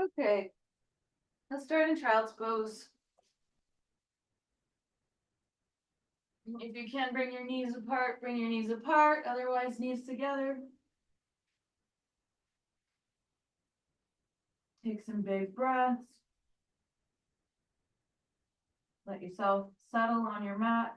Okay, let's start in child's pose. If you can, bring your knees apart, otherwise knees together. Take some big breaths. Let yourself settle on your mat.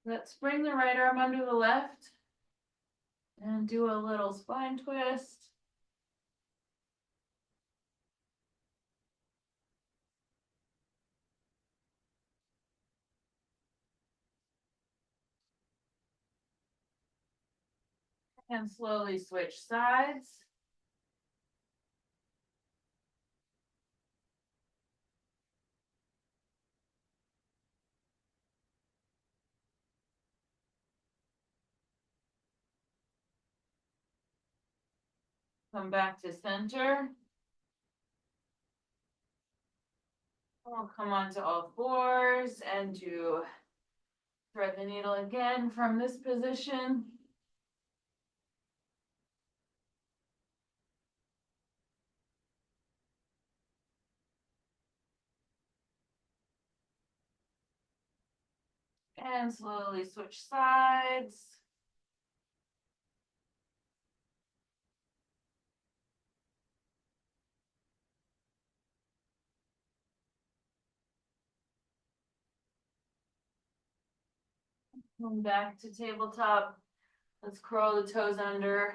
Let's bring the right arm under the left and do a little spine twist. And slowly switch sides. Come back to center. We'll come onto all fours and do thread the needle again from this position. And slowly switch sides. Come back to tabletop. Let's curl the toes under.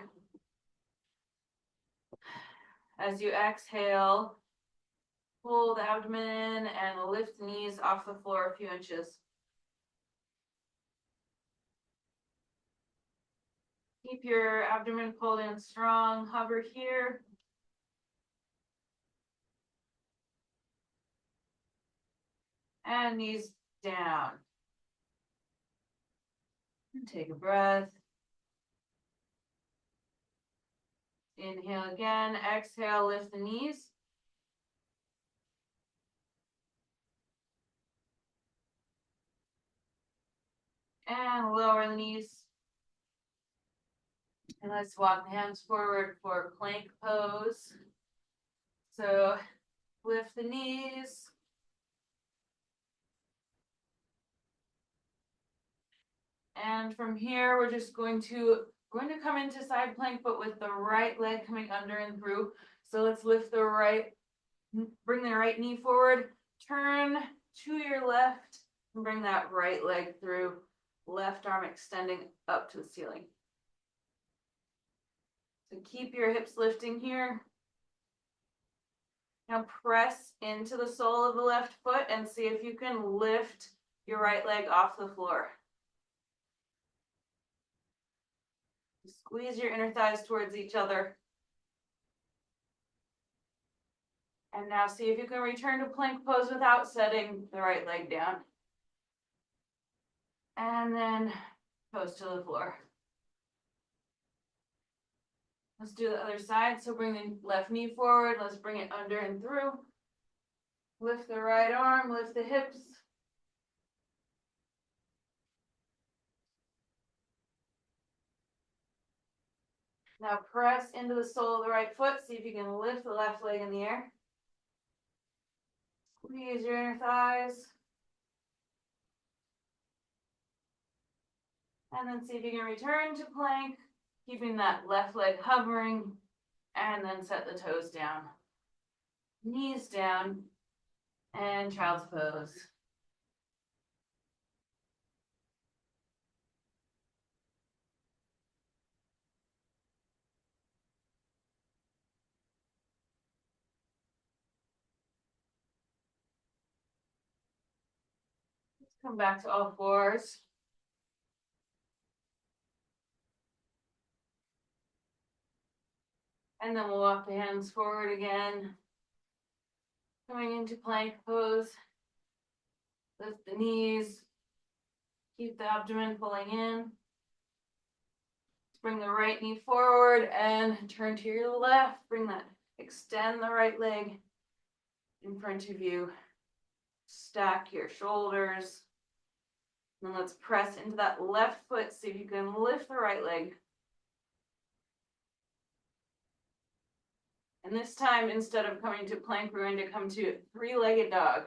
As you exhale, pull the abdomen and lift the knees off the floor a few inches. Keep your abdomen pulled in strong. Hover here. And knees down. And take a breath. Inhale again. Exhale, lift the knees. And lower the knees. And let's walk the hands forward for plank pose. So lift the knees. And from here, we're just going to come into side plank, but with the right leg coming under and through. So let's lift the right, bring the right knee forward, turn to your left, and bring that right leg through, left arm extending up to the ceiling. So keep your hips lifting here. Now press into the sole of the left foot and see if you can lift your right leg off the floor. Squeeze your inner thighs towards each other. And now see if you can return to plank pose without setting the right leg down. And then pose to the floor. Let's do the other side. So bring the left knee forward. Let's bring it under and through. Lift the right arm, lift the hips. Now press into the sole of the right foot. See if you can lift the left leg in the air. Squeeze your inner thighs. And then see if you can return to plank, keeping that left leg hovering, and then set the toes down. Knees down, and child's pose. Let's come back to all fours. And then we'll walk the hands forward again. Coming into plank pose. Lift the knees. Keep the abdomen pulling in. Bring the right knee forward and turn to your left. Bring that, extend the right leg in front of you. Stack your shoulders. And let's press into that left foot. See if you can lift the right leg. And this time, instead of coming to plank, we're going to come to three-legged dog.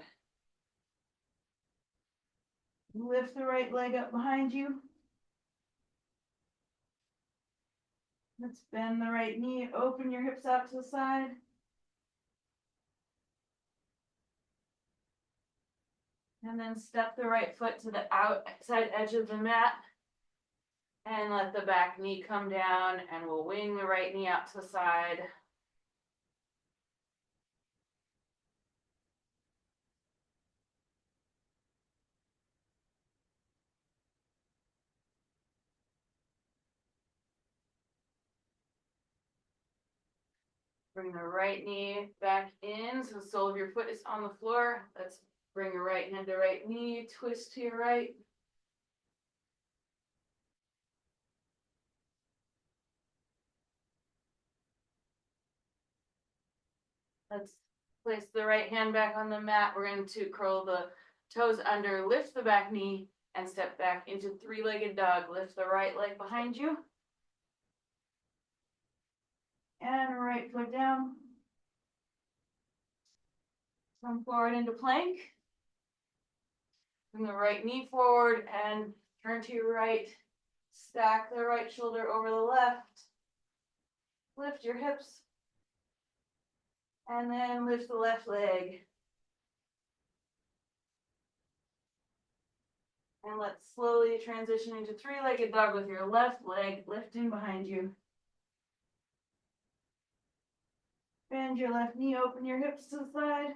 Lift the right leg up behind you. Let's bend the right knee, open your hips out to the side. And then step the right foot to the outside edge of the mat. And let the back knee come down, and we'll wing the right knee out to the side. Bring the right knee back in, so the sole of your foot is on the floor. Let's bring your right hand to right knee, twist to your right. Let's place the right hand back on the mat. We're going to curl the toes under, lift the back knee, and step back into three-legged dog. Lift the right leg behind you. And right foot down. Come forward into plank. Bring the right knee forward and turn to your right. Stack the right shoulder over the left. Lift your hips. And then lift the left leg. And let's slowly transition into three-legged dog with your left leg lifting behind you. Bend your left knee, open your hips to the side.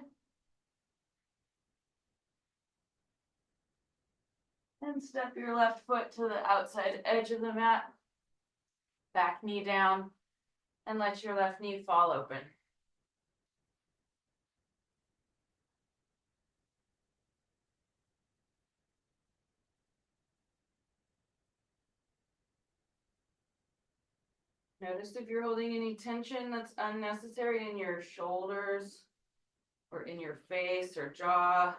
And step your left foot to the outside edge of the mat. Back knee down. And let your left knee fall open. Notice if you're holding any tension that's unnecessary in your shoulders or in your face or jaw.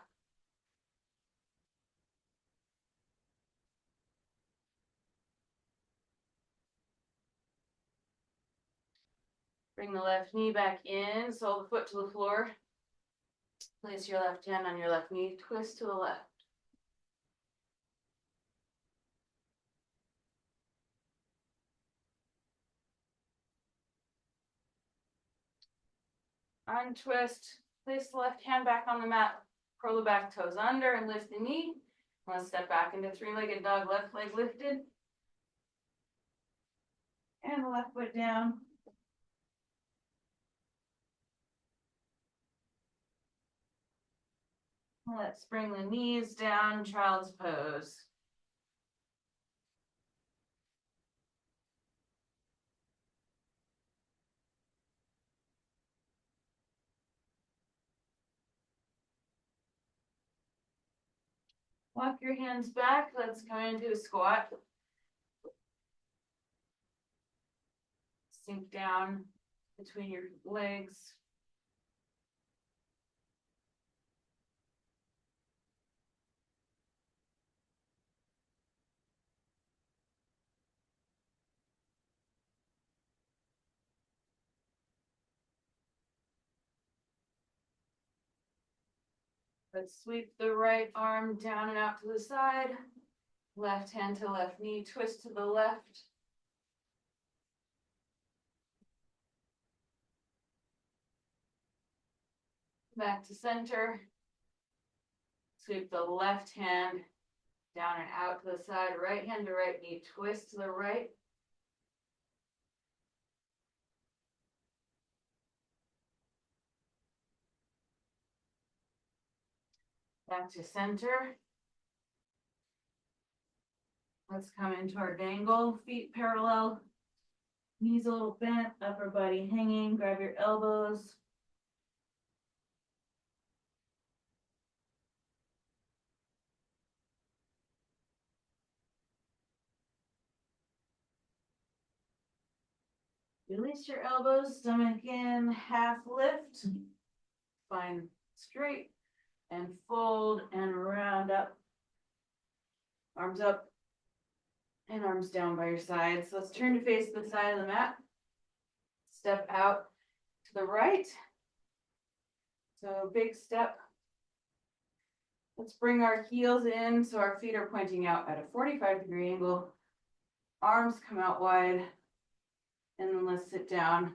Bring the left knee back in, sole the foot to the floor. Place your left hand on your left knee, twist to the left. Untwist, place the left hand back on the mat, curl the back toes under and lift the knee. Let's step back into three-legged dog, left leg lifted. And the left foot down. Let's bring the knees down, child's pose. Walk your hands back. Let's come into a squat. Sink down between your legs. Let's sweep the right arm down and out to the side. Left hand to left knee, twist to the left. Back to center. Sweep the left hand down and out to the side. Right hand to right knee, twist to the right. Back to center. Let's come into our dangle, feet parallel, knees a little bent, upper body hanging, grab your elbows. Release your elbows, stomach in, half lift, spine straight, and fold and round up. Arms up and arms down by your sides. So let's turn to face the side of the mat. Step out to the right. So big step. Let's bring our heels in so our feet are pointing out at a 45-degree angle. Arms come out wide. And then let's sit down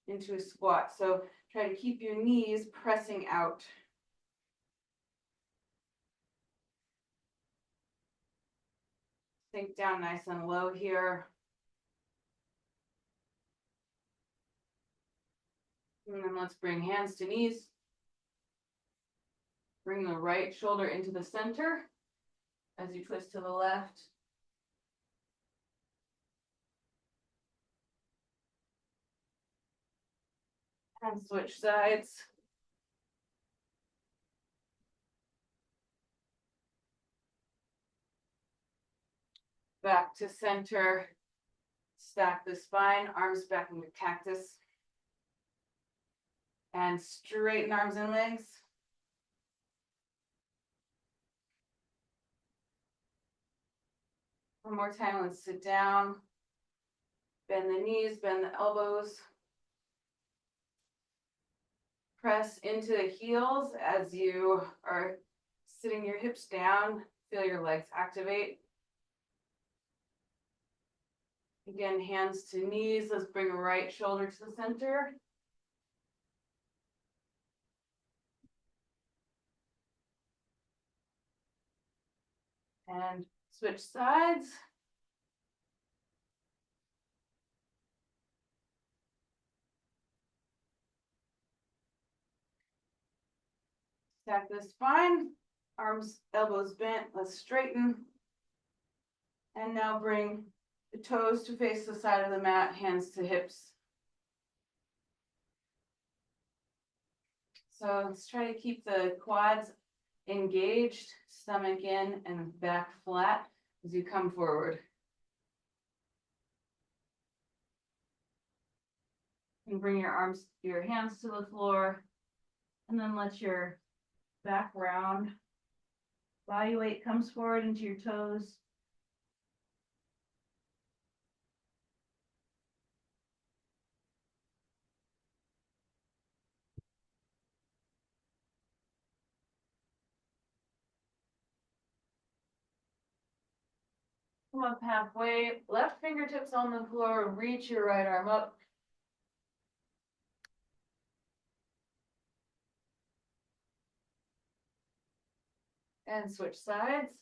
into a squat. So try to keep your knees pressing out. Sink down nice and low here. And then let's bring hands to knees. Bring the right shoulder into the center as you twist to the left. And switch sides. Back to center. Stack the spine, arms back into cactus. And straighten arms and legs. One more time, let's sit down. Bend the knees, bend the elbows. Press into the heels as you are sitting your hips down. Feel your legs activate. Again, hands to knees. Let's bring a right shoulder to the center. And switch sides. Stack the spine, arms, elbows bent. Let's straighten. And now bring the toes to face the side of the mat, hands to hips. So let's try to keep the quads engaged, stomach in and back flat as you come forward. And bring your hands to the floor, and then let your back round. Body weight comes forward into your toes. Come up halfway, left fingertips on the floor, reach your right arm up. And switch sides.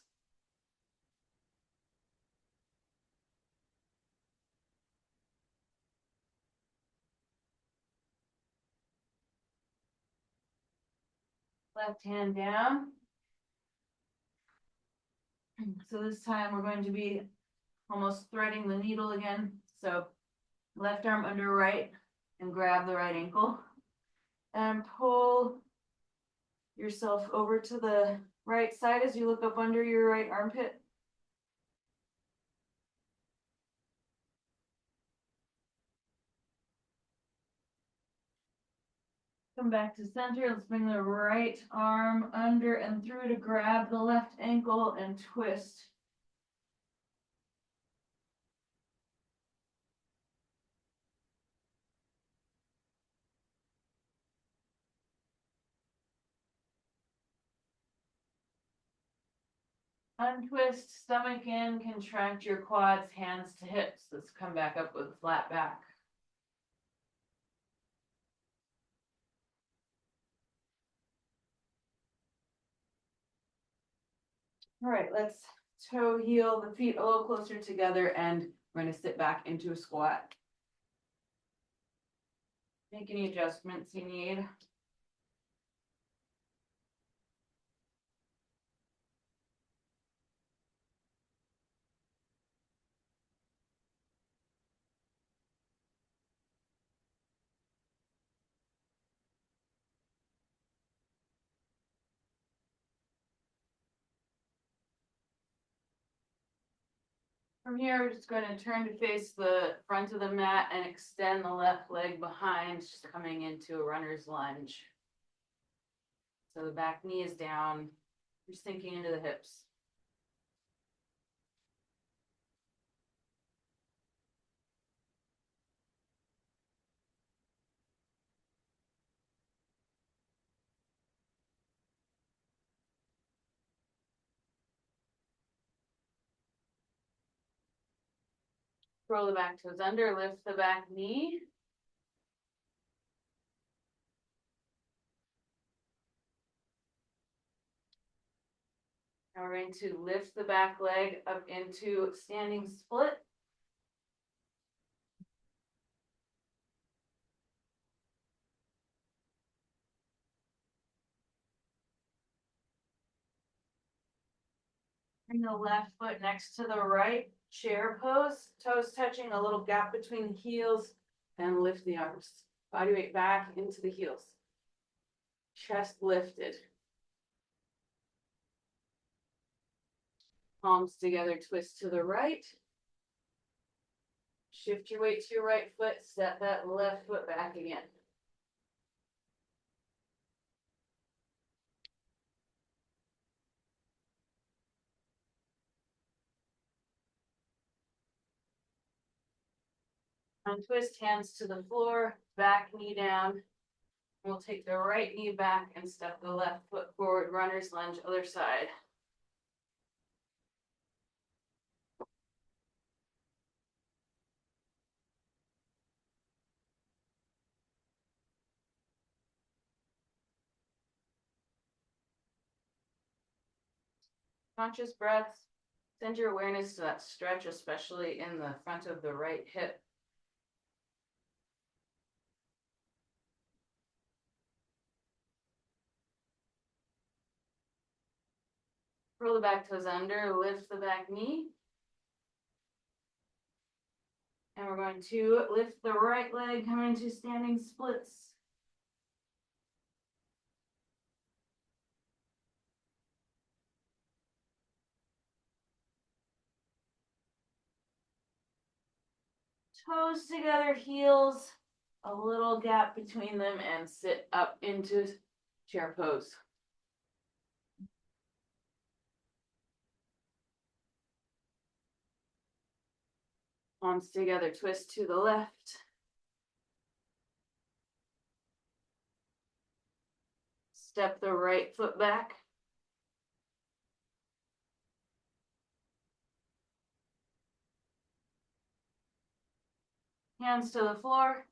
Left hand down. So this time we're going to be almost threading the needle again. So left arm under right and grab the right ankle. And pull yourself over to the right side as you look up under your right armpit. Come back to center. Let's bring the right arm under and through to grab the left ankle and twist. Untwist, stomach in, contract your quads, hands to hips. Let's come back up with a flat back. All right, let's toe heel the feet a little closer together, and we're going to sit back into a squat. Make any adjustments you need. From here, we're just going to turn to face the front of the mat and extend the left leg behind, just coming into a runner's lunge. So the back knee is down, you're sinking into the hips. Roll the back toes under, lift the back knee. Now we're going to lift the back leg up into standing split. Bring the left foot next to the right, chair pose, toes touching, a little gap between the heels, and lift the arms. Body weight back into the heels. Chest lifted. Palms together, twist to the right. Shift your weight to your right foot, step that left foot back again. Untwist, hands to the floor, back knee down. We'll take the right knee back and step the left foot forward, runner's lunge, other side. Conscious breaths. Send your awareness to that stretch, especially in the front of the right hip. Roll the back toes under, lift the back knee. And we're going to lift the right leg, come into standing splits. Toes together, heels, a little gap between them, and sit up into chair pose. Palms together, twist to the left. Step the right foot back. Hands to the floor,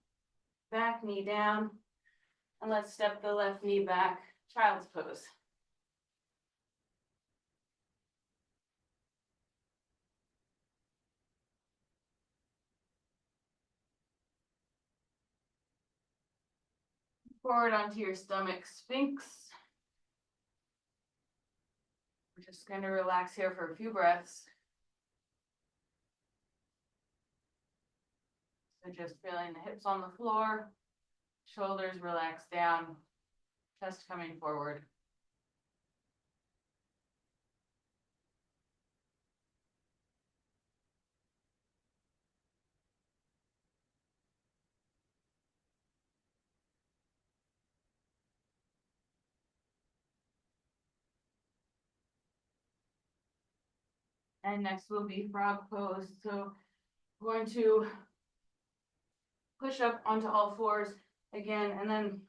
back knee down, and let's step the left knee back, child's pose. Forward onto your stomach, sphinx. We're just going to relax here for a few breaths. So just feeling the hips on the floor, shoulders relax down, chest coming forward. And next will be frog pose. So we're going to push up onto all fours again, and then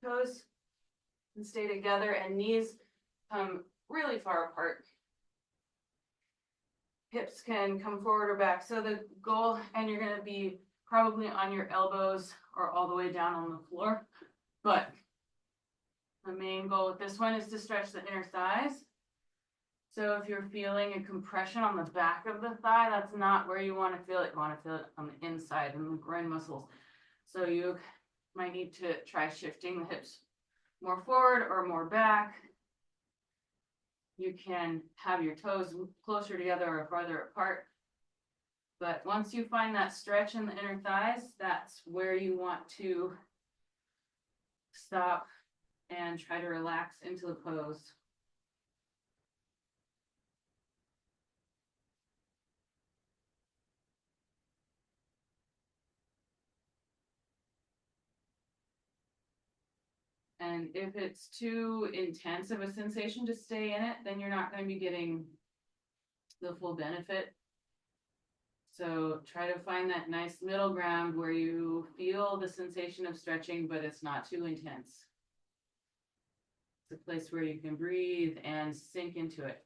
toes can stay together and knees come really far apart. Hips can come forward or back. So the goal, and you're going to be probably on your elbows or all the way down on the floor, but the main goal with this one is to stretch the inner thighs. So if you're feeling a compression on the back of the thigh, that's not where you want to feel it. You want to feel it on the inside in the groin muscles. So you might need to try shifting the hips more forward or more back. You can have your toes closer together or farther apart. But once you find that stretch in the inner thighs, that's where you want to stop and try to relax into the pose. And if it's too intense of a sensation to stay in it, then you're not going to be getting the full benefit. So try to find that nice middle ground where you feel the sensation of stretching, but it's not too intense. It's a place where you can breathe and sink into it.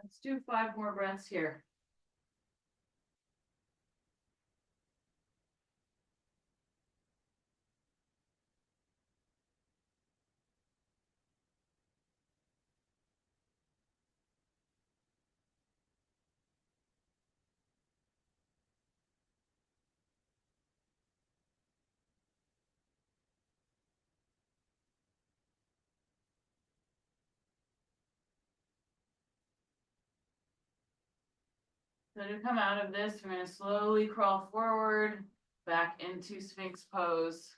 Let's do 5 more breaths here. So to come out of this, we're going to slowly crawl forward, back into Sphinx pose,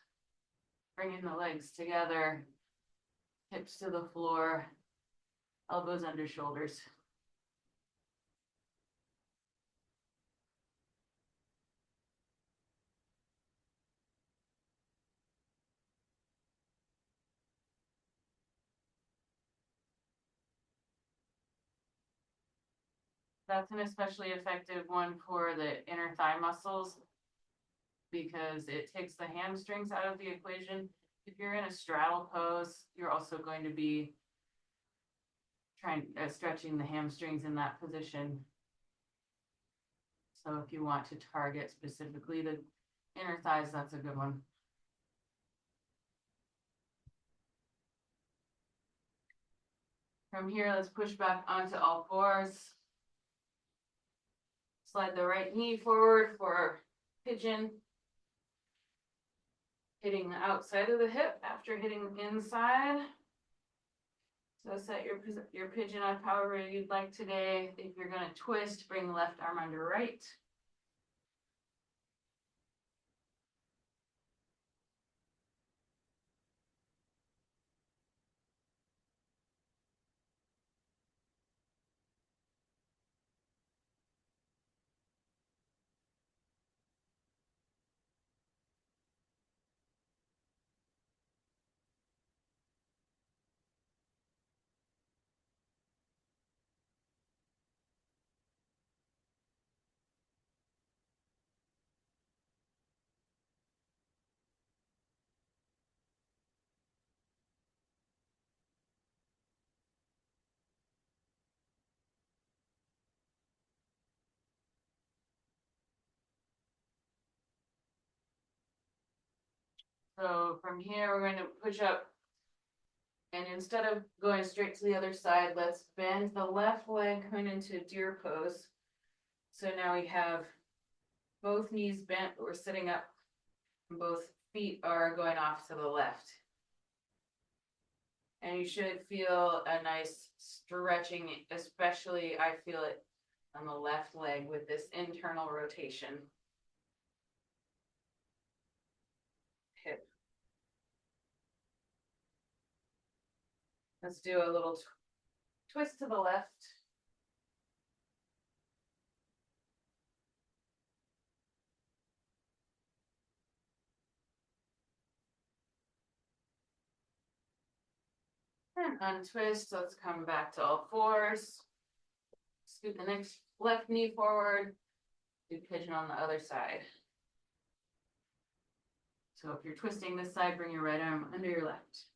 bringing the legs together, hips to the floor, elbows under shoulders. That's an especially effective one for the inner thigh muscles because it takes the hamstrings out of the equation. If you're in a straddle pose, you're also going to be stretching the hamstrings in that position. So if you want to target specifically the inner thighs, that's a good one. From here, let's push back onto all fours. Slide the right knee forward for pigeon. Hitting the outside of the hip after hitting the inside. So set your pigeon up however you'd like today. If you're going to twist, bring the left arm under right. So from here, we're going to push up. And instead of going straight to the other side, let's bend the left leg coming into deer pose. So now we have both knees bent, but we're sitting up. And both feet are going off to the left. And you should feel a nice stretching, especially I feel it on the left leg with this internal rotation. Hip. Let's do a little twist to the left. And untwist. Let's come back to all fours. Scoot the next left knee forward. Do pigeon on the other side. So if you're twisting this side, bring your right arm under your left.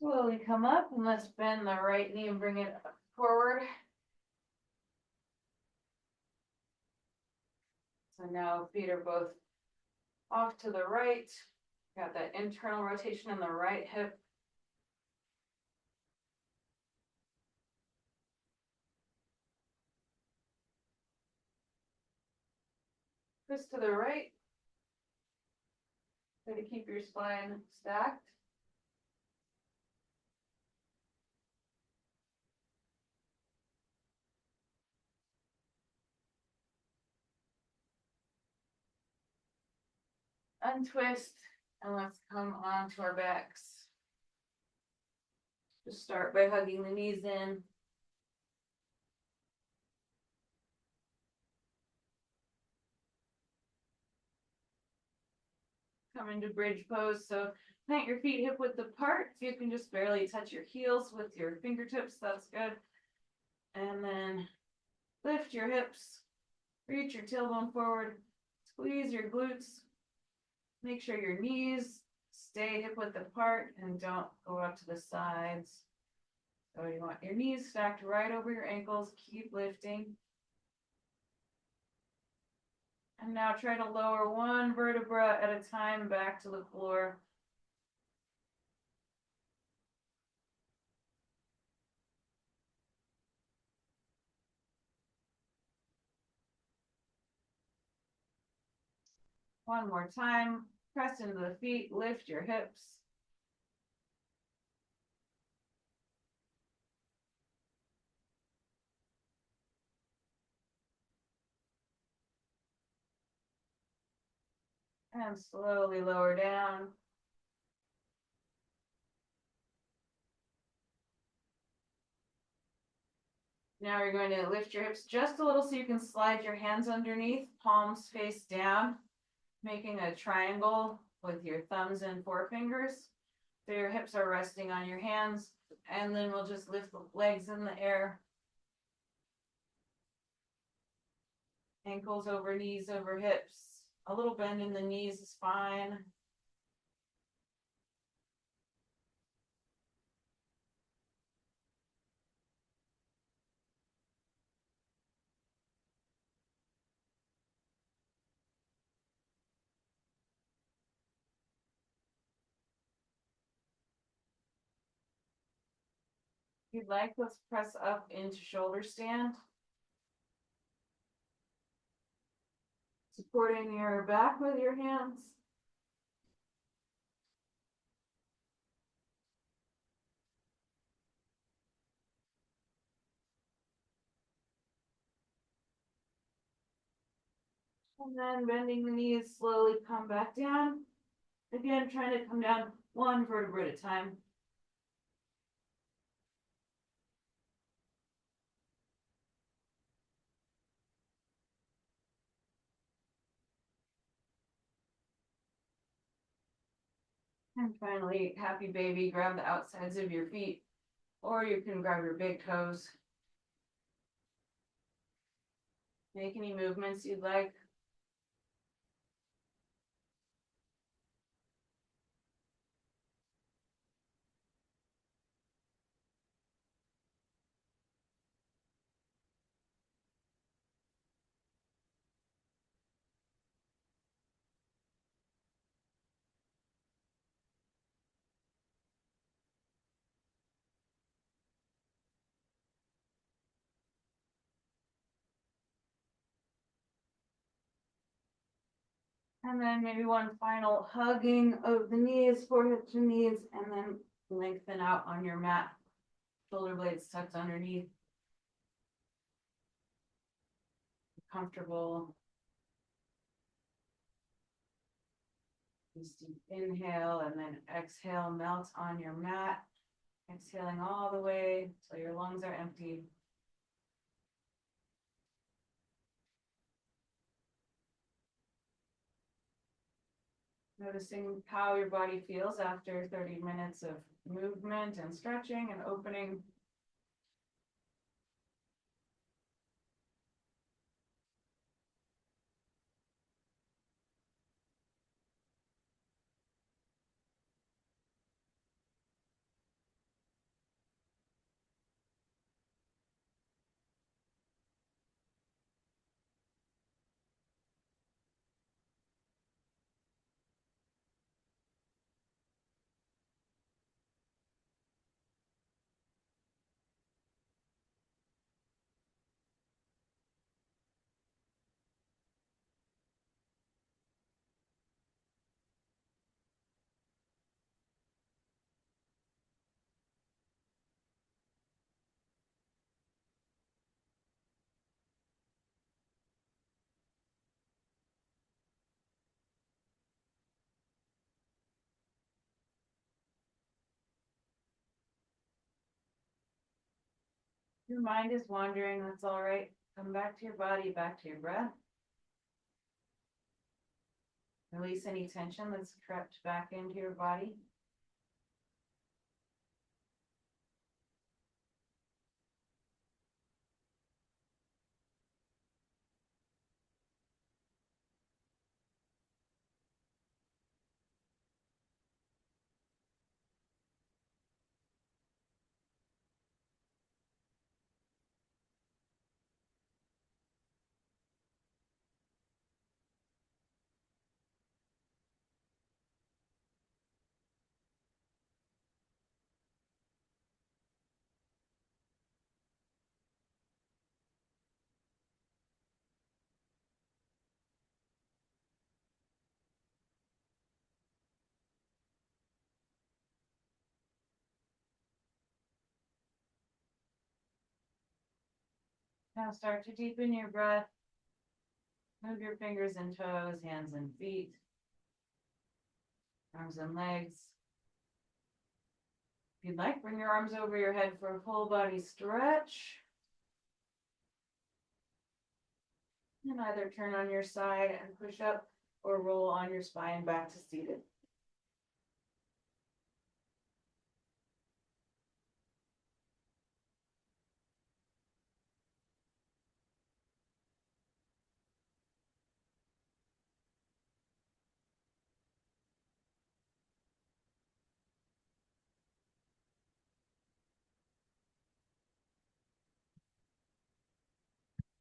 Slowly come up and let's bend the right knee and bring it forward. So now feet are both off to the right. Got that internal rotation in the right hip. Twist to the right. Try to keep your spine stacked. Untwist, and let's come onto our backs. Just start by hugging the knees in. Come into bridge pose, so plant your feet hip width apart. If you can just barely touch your heels with your fingertips, that's good. And then lift your hips, reach your tailbone forward, squeeze your glutes. Make sure your knees stay hip width apart and don't go up to the sides. So you want your knees stacked right over your ankles. Keep lifting. And now try to lower one vertebra at a time back to the floor. One more time. Press into the feet, lift your hips. And slowly lower down. Now you're going to lift your hips just a little so you can slide your hands underneath, palms face down, making a triangle with your thumbs and forefingers. So your hips are resting on your hands, and then we'll just lift the legs in the air. Ankles over knees over hips. A little bend in the knees is fine. If you'd like, let's press up into shoulder stand. Supporting your back with your hands. And then bending the knees, slowly come back down. Again, trying to come down one vertebra at a time. And finally, happy baby, grab the outsides of your feet, or you can grab your big toes. Make any movements you'd like. And then maybe one final hugging of the knees, forehead to knees, and then lengthen out on your mat. Shoulder blades tucked underneath. Comfortable. Just inhale and then exhale, melt on your mat. Exhaling all the way till your lungs are empty. Noticing how your body feels after 30 minutes of movement and stretching and opening. Your mind is wandering, that's all right. Come back to your body, back to your breath. Release any tension that's crept back into your body. Now start to deepen your breath. Move your fingers and toes, hands and feet, arms and legs. If you'd like, bring your arms over your head for a full body stretch. And either turn on your side and push up or roll on your spine back to seated.